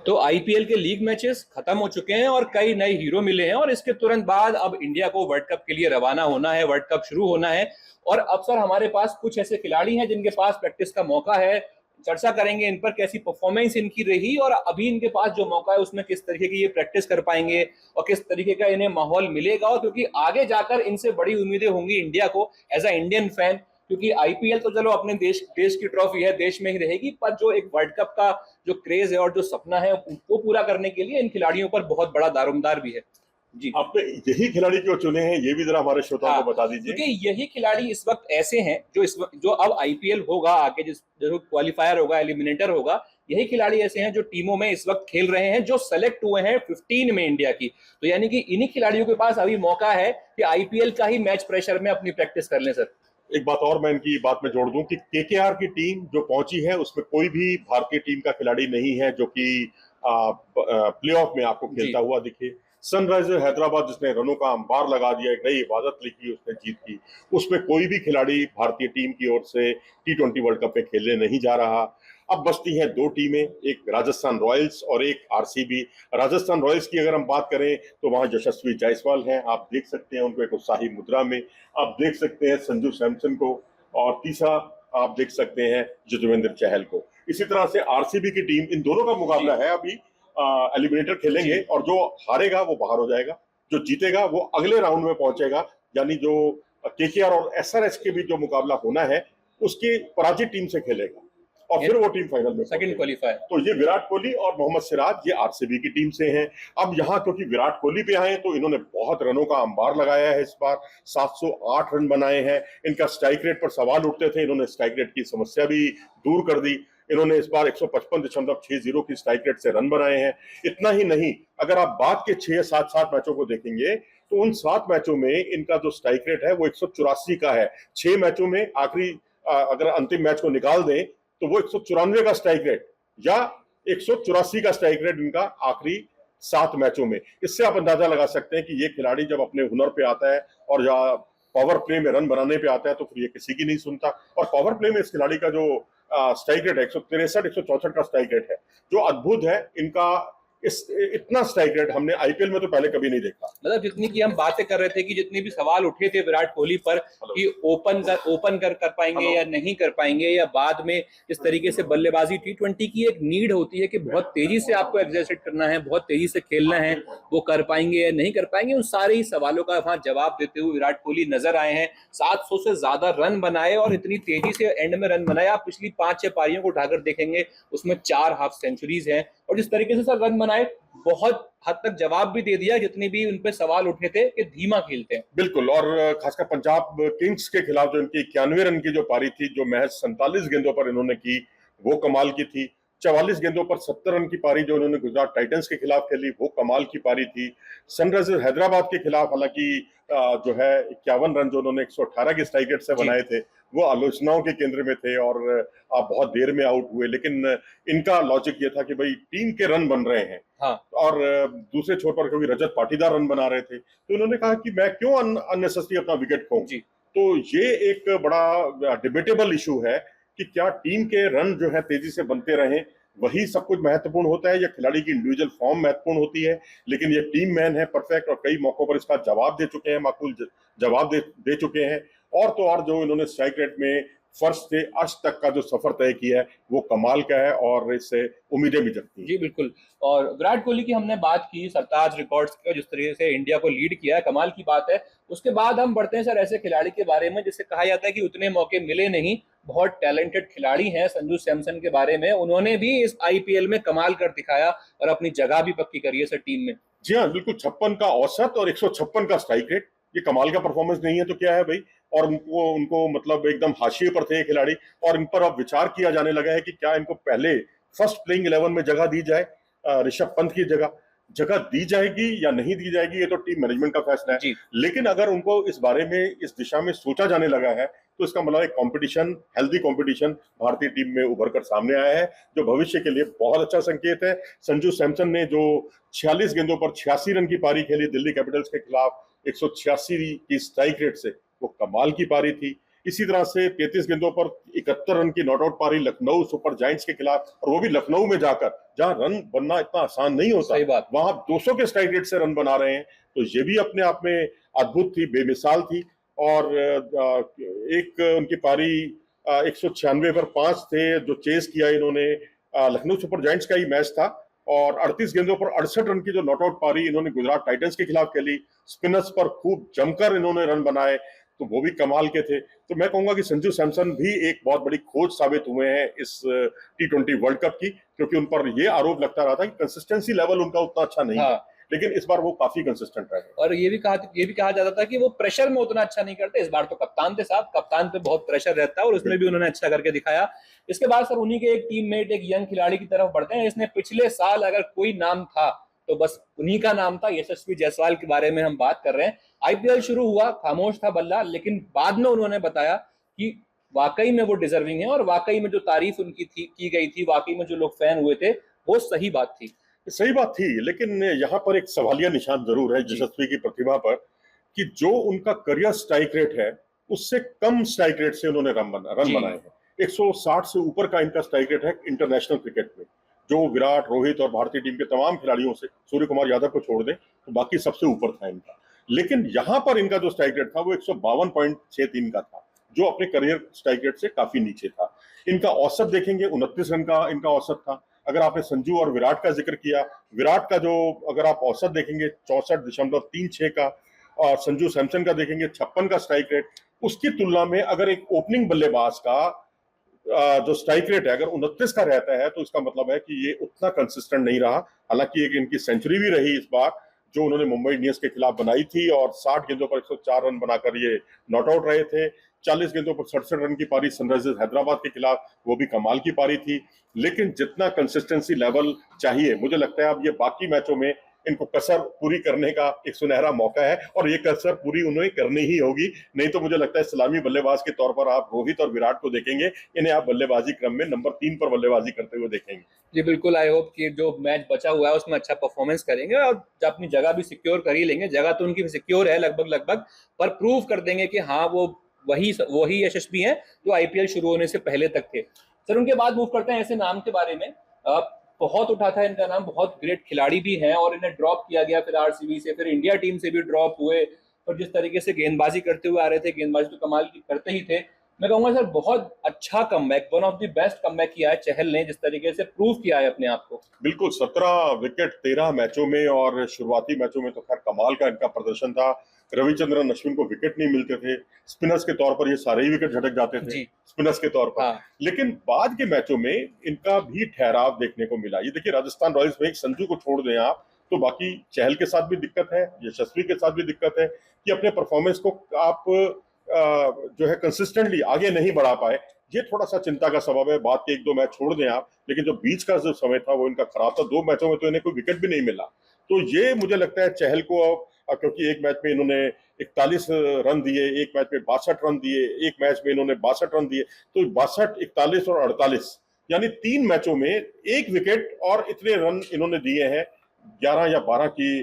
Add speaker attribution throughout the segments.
Speaker 1: तो आईपीएल के league matches खत्म हो चुके हैं और कई नए हीरो मिले हैं और इसके तुरंत बाद अब इंडिया को वर्ल्ड कप के लिए रवाना होना है, वर्ल्ड कप शुरू होना है। और अब सर हमारे पास कुछ ऐसे खिलाड़ी हैं जिनके पास प्रैक्टिस का मौका है। चर्चा करेंगे इन पर, कैसी परफॉर्मेंस इनकी रही और अभी इनके पास जो मौका है उसमें किस तरीके की ये प्रैक्टिस कर पाएंगे और किस तरीके का इन्हें माहौल मिलेगा। और क्योंकि आगे जाकर इनसे बड़ी उम्मीदें होंगी इंडिया को एज अ इंडियन फैन, क्योंकि आईपीएल तो चलो अपने देश देश की ट्रॉफी है, देश में ही रहेगी, पर जो एक वर्ल्ड कप का जो क्रेज है और जो सपना है वो पूरा करने के लिए इन खिलाड़ियों पर बहुत बड़ा दारोमदार भी है। जी,
Speaker 2: आपने यही खिलाड़ी क्यों चुने हैं, ये भी जरा हमारे श्रोताओं
Speaker 1: हाँ,
Speaker 2: को बता दीजिए।
Speaker 1: क्योंकि यही खिलाड़ी इस वक्त ऐसे हैं जो इस वक्त, जो अब आईपीएल होगा आगे, जिस जो क्वालिफायर होगा, एलिमिनेटर होगा, यही खिलाड़ी ऐसे हैं जो टीमों में इस वक्त खेल रहे हैं, जो सेलेक्ट हुए हैं 15 में इंडिया की। तो यानी कि इन्हीं खिलाड़ियों के पास अभी मौका है कि आईपीएल का ही मैच प्रेशर में अपनी प्रैक्टिस कर लें। सर
Speaker 2: एक बात और मैं इनकी बात में जोड़ दूं कि केकेआर की टीम जो पहुंची है उसमें कोई भी भारतीय टीम का खिलाड़ी नहीं है जो कि प्लेऑफ में आपको खेलता हुआ दिखे। सनराइजर हैदराबाद जिसने रनों का अंबार लगा दिया, एक नई इबादत लिखी उसने जीत की, उसमें कोई भी खिलाड़ी भारतीय टीम की ओर से टी20 वर्ल्ड कप में खेलने नहीं जा रहा। अब बचती हैं दो टीमें, एक राजस्थान रॉयल्स और एक आरसीबी। राजस्थान रॉयल्स की अगर हम बात करें तो वहां यशस्वी जायसवाल हैं, आप देख सकते हैं उनको एक उत्साही मुद्रा में। आप देख सकते हैं संजू सैमसन को, और तीसरा आप देख सकते हैं युजवेंद्र चहल को। इसी तरह से आरसीबी की टीम, इन दोनों का मुकाबला है अभी। एलिमिनेटर खेलेंगे और जो हारेगा वो बाहर हो जाएगा, जो जीतेगा वो अगले राउंड में पहुंचेगा। यानी जो केकेआर और एसआरएच के बीच जो मुकाबला होना है उसकी पराजित टीम से खेलेगा और फिर वो टीम फाइनल में
Speaker 1: सेकंड क्वालिफायर।
Speaker 2: तो ये विराट कोहली और मोहम्मद सिराज ये आरसीबी की टीम से हैं। अब यहाँ क्योंकि विराट कोहली पे आए तो इन्होंने बहुत रनों का अंबार लगाया है, इस बार 708 रन बनाए हैं। इनका स्ट्राइक रेट पर सवाल उठते थे, इन्होंने स्ट्राइक रेट की समस्या भी दूर कर दी। इन्होंने इस बार 155.60 की स्ट्राइक रेट से रन बनाए हैं। इतना ही नहीं, अगर आप बाद के 6-7 मैचों को देखेंगे तो उन 7 मैचों में इनका जो स्ट्राइक रेट है वो 184 का है। 6 मैचों में आखिरी अगर अंतिम मैच को निकाल दें तो वो 194 का स्ट्राइक रेट या 184 का स्ट्राइक रेट इनका आखिरी 7 मैचों में। इससे आप अंदाजा लगा सकते हैं कि ये खिलाड़ी जब अपने हुनर पे आता है और या पावर प्ले में रन बनाने पे आता है तो फिर ये किसी की नहीं सुनता। और पावर प्ले में इस खिलाड़ी का जो स्ट्राइक रेट है 163-164 का स्ट्राइक रेट है, जो अद्भुत है। इनका इतना स्ट्राइक रेट हमने आईपीएल में तो पहले कभी नहीं देखा।
Speaker 1: मतलब जितनी की हम बातें कर रहे थे कि जितने भी सवाल उठे थे विराट कोहली पर कि ओपन कर पाएंगे या नहीं कर पाएंगे, या बाद में इस तरीके से बल्लेबाजी, टी20 की एक नीड होती है कि बहुत तेजी से आपको एग्जर्सिट करना है, बहुत तेजी से खेलना है, वो कर पाएंगे या नहीं कर पाएंगे। उन सारे ही सवालों का वहां जवाब देते हुए विराट कोहली नजर आए हैं। 700 से ज्यादा रन बनाए और इतनी तेजी से एंड में रन बनाए। आप पिछली 5-6 पारियों को उठाकर देखेंगे उसमें 4 हाफ सेंचुरीज हैं और जिस तरीके से सर रन बनाए बहुत हद तक जवाब भी दे दिया जितने भी उन पे सवाल उठे थे कि धीमा खेलते हैं।
Speaker 2: बिल्कुल, और खासकर पंजाब किंग्स के खिलाफ जो इनकी 91 रन की जो पारी थी, जो महज 47 गेंदों पर इन्होंने की, वो कमाल की थी। 44 गेंदों पर 70 रन की पारी जो इन्होंने गुजरात टाइटंस के खिलाफ खेली, वो कमाल की पारी थी। सनराइजर्स हैदराबाद के खिलाफ हालांकि जो है 51 रन जो उन्होंने 118 के स्ट्राइक रेट से बनाए थे, वो आलोचनाओं के केंद्र में थे और आप बहुत देर में आउट हुए। लेकिन इनका लॉजिक ये था कि भाई टीम के रन बन रहे हैं।
Speaker 1: हाँ।
Speaker 2: और दूसरे छोर पर क्योंकि रजत पाटीदार रन बना रहे थे तो उन्होंने कहा कि मैं क्यों अननेसेसरी अपना विकेट खोऊं। तो ये एक बड़ा डिबेटेबल इशू है कि क्या टीम के रन जो है तेजी से बनते रहें वही सब कुछ महत्वपूर्ण होता है या खिलाड़ी की इंडिविजुअल फॉर्म महत्वपूर्ण होती है। लेकिन ये टीम मैन है परफेक्ट और कई मौकों पर इसका जवाब दे चुके हैं, माकूल जवाब दे चुके हैं। और तो और जो इन्होंने स्ट्राइक रेट में फर्श से अर्श तक का जो सफर तय किया है वो कमाल का है और इससे उम्मीदें भी जगती हैं।
Speaker 1: जी बिल्कुल। और विराट कोहली की हमने बात की, सरताज रिकॉर्ड्स का जिस तरीके से इंडिया को लीड किया है, कमाल की बात है। उसके बाद हम बढ़ते हैं सर ऐसे खिलाड़ी के बारे में जिसे कहा जाता है कि उतने मौके मिले नहीं, बहुत टैलेंटेड खिलाड़ी हैं, संजू सैमसन के बारे में। उन्होंने भी इस आईपीएल में कमाल कर दिखाया और अपनी जगह भी पक्की करी है सर टीम में।
Speaker 2: जी हाँ, बिल्कुल। 56 का औसत और 156 का स्ट्राइक रेट, ये कमाल का परफॉर्मेंस नहीं है तो क्या है भाई। और उनको मतलब एकदम हाशिए पर थे ये खिलाड़ी और इन पर अब विचार किया जाने लगा है कि क्या इनको पहले फर्स्ट प्लेइंग 11 में जगह दी जाए, ऋषभ पंत की जगह दी जाएगी या नहीं दी जाएगी, ये तो टीम मैनेजमेंट का फैसला है। लेकिन अगर उनको इस बारे में इस दिशा में सोचा जाने लगा है तो इसका मतलब एक कंपटीशन, हेल्दी कंपटीशन भारतीय टीम में उभर कर सामने आया है, जो भविष्य के लिए बहुत अच्छा संकेत है। संजू सैमसन ने जो 46 गेंदों पर 86 रन की पारी खेली दिल्ली कैपिटल्स के खिलाफ 186 की स्ट्राइक रेट से, वो कमाल की पारी थी। इसी तरह से 33 गेंदों पर 71 रन की नॉट आउट पारी लखनऊ सुपर जायंट्स के खिलाफ, और वो भी लखनऊ में जाकर, जहां रन बनना इतना आसान नहीं होता,
Speaker 1: सही बात।
Speaker 2: वहां 200 के स्ट्राइक रेट से रन बना रहे हैं। तो ये भी अपने आप में अद्भुत थी, बेमिसाल थी। और एक उनकी पारी 196 पर 5 थे जो चेस किया इन्होंने, लखनऊ सुपर जायंट्स का ही मैच था, और 38 गेंदों पर 68 रन की जो नॉट आउट पारी इन्होंने गुजरात टाइटंस के खिलाफ खेली, स्पिनर्स पर खूब जमकर इन्होंने रन बनाए, तो वो भी कमाल के थे। तो मैं कहूंगा कि संजू सैमसन भी एक बहुत बड़ी खोज साबित हुए हैं इस T20 वर्ल्ड कप की, क्योंकि उन पर यह आरोप लगता रहा था कि कंसिस्टेंसी लेवल उनका उतना अच्छा नहीं है, लेकिन इस बार वो काफी कंसिस्टेंट रहे।
Speaker 1: और ये भी कहा जाता था कि वो प्रेशर में उतना अच्छा नहीं करते। इस बार तो कप्तान थे साहब, कप्तान पे बहुत प्रेशर रहता है और उसमें भी उन्होंने अच्छा करके दिखाया। इसके बाद सर उन्हीं के एक टीममेट, एक यंग खिलाड़ी की तरफ बढ़ते हैं। इसने पिछले साल अगर कोई नाम था तो बस उन्हीं का नाम था, यशस्वी जायसवाल के बारे में हम बात कर रहे हैं। आईपीएल शुरू हुआ, खामोश था बल्ला, लेकिन बाद में उन्होंने बताया कि वाकई में वो डिजर्विंग है और वाकई में जो तारीफ उनकी की गई थी, वाकई में जो लोग फैन हुए थे, वो सही बात थी।
Speaker 2: सही बात थी, लेकिन यहाँ पर एक सवालिया निशान जरूर है यशस्वी की प्रतिभा पर, कि जो उनका करियर स्ट्राइक रेट है उससे कम स्ट्राइक रेट से उन्होंने रन बनाए हैं। 160 से ऊपर का इनका स्ट्राइक रेट है इंटरनेशनल क्रिकेट में, जो विराट, रोहित और भारतीय टीम के तमाम खिलाड़ियों से, सूर्य कुमार यादव को छोड़ दें तो बाकी सबसे ऊपर था इनका। लेकिन यहाँ पर इनका जो स्ट्राइक रेट था वो 152.63 का था, जो अपने करियर स्ट्राइक रेट से काफी नीचे था। इनका औसत देखेंगे 29 रन का इनका औसत था। अगर आपने संजू और विराट का जिक्र किया, विराट का जो अगर आप औसत देखेंगे 64.36 का, और संजू सैमसन का देखेंगे 56 का स्ट्राइक रेट, उसकी तुलना में अगर एक ओपनिंग बल्लेबाज का जो स्ट्राइक रेट है अगर 29 का रहता है तो इसका मतलब है कि ये उतना कंसिस्टेंट नहीं रहा। हालांकि एक इनकी सेंचुरी भी रही इस बार, जो उन्होंने मुंबई इंडियंस के खिलाफ बनाई थी, और 60 गेंदों पर 104 रन बनाकर ये नॉट आउट रहे थे। 40 गेंदों पर 67 रन की पारी सनराइजर्स हैदराबाद के खिलाफ, वो भी कमाल की पारी थी। लेकिन जितना कंसिस्टेंसी लेवल चाहिए, मुझे लगता है अब ये बाकी मैचों में इनको कसर पूरी करने का एक सुनहरा मौका है, और ये कसर पूरी उन्हें करनी ही होगी। नहीं तो मुझे लगता है सलामी बल्लेबाज के तौर पर आप रोहित और विराट को देखेंगे, इन्हें आप बल्लेबाजी क्रम में नंबर 3 पर बल्लेबाजी करते हुए देखेंगे।
Speaker 1: जी बिल्कुल, आई होप कि जो मैच बचा हुआ है उसमें अच्छा परफॉर्मेंस करेंगे और अपनी जगह भी सिक्योर कर ही लेंगे। जगह तो उनकी सिक्योर है लगभग, पर प्रूव कर देंगे कि हाँ वो वही यशस्वी हैं जो आईपीएल शुरू होने से पहले तक थे। सर उनके बाद मूव करते हैं ऐसे नाम के बारे में, बहुत उठा था इनका नाम, बहुत ग्रेट खिलाड़ी भी हैं और इन्हें ड्रॉप किया गया फिर आरसीबी से, फिर इंडिया टीम से भी ड्रॉप हुए, और जिस तरीके से गेंदबाजी करते हुए आ रहे थे, गेंदबाजी तो कमाल की करते ही थे। मैं कहूंगा सर बहुत अच्छा comeback, one of the best comeback किया है चहल ने, जिस तरीके से प्रूव किया है अपने आप को।
Speaker 2: बिल्कुल, 17 विकेट 13 मैचों में, और शुरुआती मैचों में तो खैर कमाल का इनका प्रदर्शन था। रविचंद्रन अश्विन को विकेट नहीं मिलते थे, स्पिनर्स के तौर पर ये सारे ही विकेट झटक जाते थे स्पिनर्स के तौर पर। लेकिन बाद के मैचों में इनका भी ठहराव देखने को मिला। ये देखिए, राजस्थान रॉयल्स में एक संजू को छोड़ दें आप, तो बाकी चहल के साथ भी दिक्कत है, यशस्वी के साथ भी दिक्कत है कि अपने परफॉर्मेंस को आप जो है कंसिस्टेंटली आगे नहीं बढ़ा पाए। ये थोड़ा सा चिंता का सबब है। बात के 1-2 मैच छोड़ दें आप, लेकिन जो बीच का जो समय था वो इनका खराब था। 2 मैचों में तो इन्हें कोई विकेट भी नहीं मिला। तो ये मुझे लगता है चहल को, क्योंकि एक मैच में इन्होंने 41 रन दिए, एक मैच में 62 रन दिए, एक मैच में इन्होंने 62 रन दिए, तो 62, 41 और 48 यानी 3 मैचों में 1 विकेट और इतने रन इन्होंने दिए हैं 11 या 12 की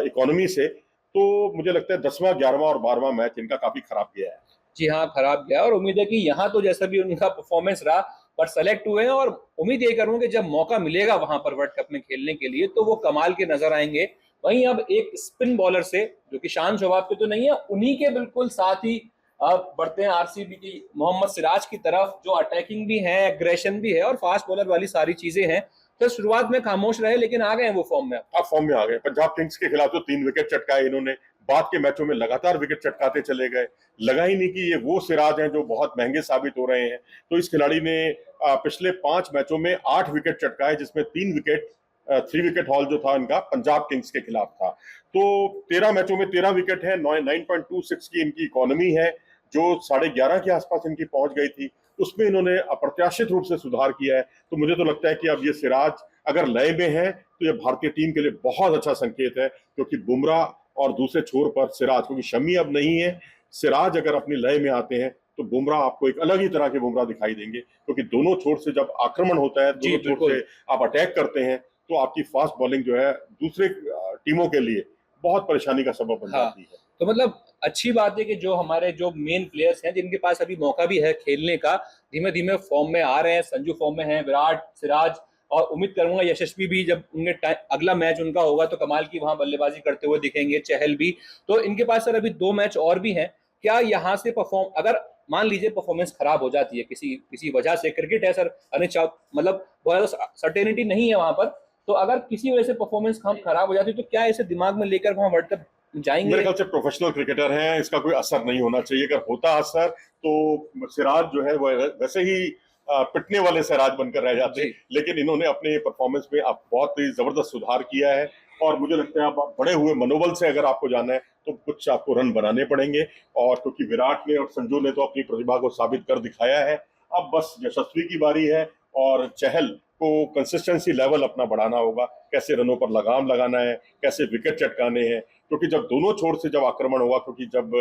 Speaker 2: इकोनॉमी से। तो मुझे लगता है 10वां, 11वां और 12वां मैच इनका काफी खराब गया है।
Speaker 1: जी हाँ, खराब गया, और उम्मीद है कि यहाँ तो जैसा भी उनका परफॉर्मेंस रहा, पर सेलेक्ट हुए हैं, और उम्मीद यही करूंगा कि जब मौका मिलेगा वहां पर वर्ल्ड कप में खेलने के लिए तो वो कमाल के नजर आएंगे। वहीं अब एक स्पिन बॉलर से, जो कि शान शोभाव के तो नहीं है, उन्हीं के बिल्कुल साथ ही अब बढ़ते हैं आरसीबी की मोहम्मद सिराज की तरफ, जो अटैकिंग भी है, एग्रेशन भी है और फास्ट बॉलर वाली सारी चीजें हैं। तो शुरुआत में खामोश रहे, लेकिन आ गए वो फॉर्म में।
Speaker 2: अब फॉर्म में आ गए। पंजाब किंग्स के खिलाफ तो 3 विकेट चटकाए इन्होंने, बाद के मैचों में लगातार विकेट चटकाते चले गए। लगा ही नहीं कि ये वो सिराज हैं जो बहुत महंगे साबित हो रहे हैं। तो इस खिलाड़ी ने पिछले 5 मैचों में 8 विकेट चटकाए, जिसमें 3 विकेट हॉल जो था इनका पंजाब किंग्स के खिलाफ था। तो 13 मैचों में 13 विकेट है, 9.26 की इनकी इकोनॉमी है, जो 11.5 के आसपास इनकी पहुंच गई थी। उसमें इन्होंने अप्रत्याशित रूप से सुधार किया है। तो मुझे तो लगता है कि अब ये सिराज अगर लय में है तो ये भारतीय टीम के लिए बहुत अच्छा संकेत है, क्योंकि बुमराह और दूसरे छोर पर सिराज, क्योंकि शमी अब नहीं है, सिराज अगर अपनी लय में आते हैं तो बुमराह आपको एक अलग ही तरह के बुमराह दिखाई देंगे, क्योंकि दोनों छोर से जब आक्रमण होता है, दोनों छोर से आप अटैक करते हैं, तो आपकी फास्ट बॉलिंग जो है दूसरे टीमों के लिए बहुत परेशानी का सबब बन जाती है।
Speaker 1: तो मतलब अच्छी बात है कि जो हमारे जो मेन प्लेयर्स हैं जिनके पास अभी मौका भी है खेलने का, धीमे धीमे फॉर्म में आ रहे हैं। संजू फॉर्म में हैं, विराट, सिराज, और उम्मीद करूंगा यशस्वी भी जब उनके अगला मैच उनका होगा तो कमाल की वहां बल्लेबाजी करते हुए दिखेंगे, चहल भी। तो इनके पास सर अभी 2 मैच और भी हैं। क्या यहाँ से परफॉर्म, अगर मान लीजिए परफॉर्मेंस खराब हो जाती है किसी किसी वजह से, क्रिकेट है सर, अनिश्चित, मतलब बहुत ज्यादा सर्टेनिटी नहीं है वहां पर, तो अगर किसी वजह से परफॉर्मेंस खराब हो जाती है तो क्या इसे दिमाग में लेकर वहां वर्ल्ड कप जाएंगे?
Speaker 2: मेरे ख्याल से प्रोफेशनल क्रिकेटर हैं, इसका कोई असर नहीं होना चाहिए। अगर होता असर तो सिराज जो है वो वैसे ही पिटने वाले सिराज बनकर रह जाते, लेकिन इन्होंने अपने परफॉर्मेंस में अब बहुत ही जबरदस्त सुधार किया है। और मुझे लगता है आप बड़े हुए मनोबल से अगर आपको जाना है तो कुछ आपको रन बनाने पड़ेंगे, और क्योंकि विराट ने और संजू ने तो अपनी प्रतिभा को साबित कर दिखाया है। अब बस यशस्वी की बारी है, और चहल को कंसिस्टेंसी लेवल अपना बढ़ाना होगा, कैसे रनों पर लगाम लगाना है, कैसे विकेट चटकाने हैं। क्योंकि जब दोनों छोर से जब आक्रमण होगा, क्योंकि जब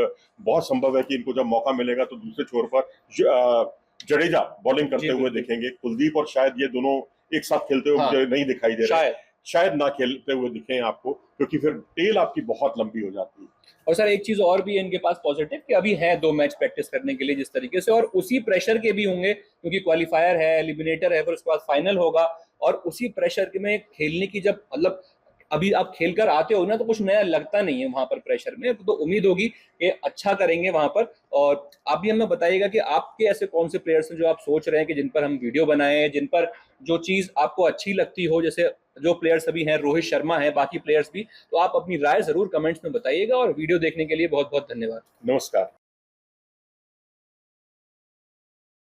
Speaker 2: बहुत संभव है कि इनको जब मौका मिलेगा तो दूसरे छोर पर जडेजा बॉलिंग करते हुए देखेंगे। कुलदीप और शायद ये दोनों एक साथ खेलते हुए मुझे नहीं दिखाई दे रहे, शायद ना खेलते हुए दिखें आपको, क्योंकि फिर टेल आपकी बहुत लंबी हो जाती है।
Speaker 1: और सर एक चीज और भी है इनके पास पॉजिटिव, कि अभी है 2 मैच प्रैक्टिस करने के लिए जिस तरीके से, और उसी प्रेशर के भी होंगे क्योंकि क्वालिफायर है, एलिमिनेटर है, फिर उसके बाद फाइनल होगा, और उसी प्रेशर में खेलने की जब, मतलब अभी आप खेल कर आते हो ना तो कुछ नया लगता नहीं है वहां पर प्रेशर में, तो उम्मीद होगी कि अच्छा करेंगे वहां पर। और आप भी हमें बताइएगा कि आपके ऐसे कौन से प्लेयर्स हैं जो आप सोच रहे हैं कि जिन पर हम वीडियो बनाएं, जिन पर जो चीज आपको अच्छी लगती हो, जैसे जो प्लेयर्स अभी हैं, रोहित शर्मा है, बाकी प्लेयर्स भी, तो आप अपनी राय जरूर कमेंट्स में बताइएगा। और वीडियो देखने के लिए बहुत बहुत धन्यवाद।
Speaker 2: नमस्कार।